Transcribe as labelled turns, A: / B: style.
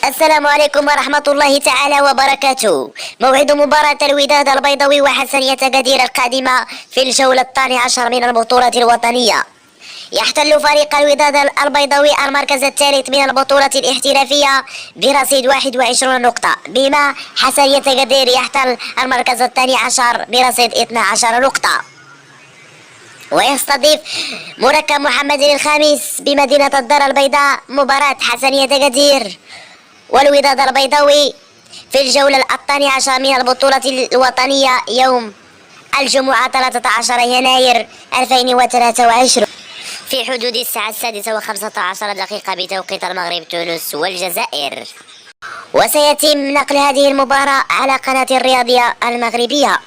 A: السلام عليكم ورحمة الله تعالى وبركاته. موعد مباراة الوداد البيضاوي وحسنية أكادير القادمة في الجولة 12 من البطولة الوطنية. يحتل فريق الوداد البيضاوي المركز الثالث من البطولة الاحترافية برصيد 21 نقطة، بما حسنية أكادير يحتل المركز الثاني عشر برصيد 12 نقطة. ويستضيف مركب محمد الخامس بمدينة الدار البيضاء مباراة حسنية أكادير والوداد البيضاوي في الجولة 12 من البطولة الوطنية يوم الجمعة 13 يناير 2023 في حدود الساعة 6:15 بتوقيت المغرب، تونس والجزائر. وسيتم نقل هذه المباراة على قناة الرياضية المغربية.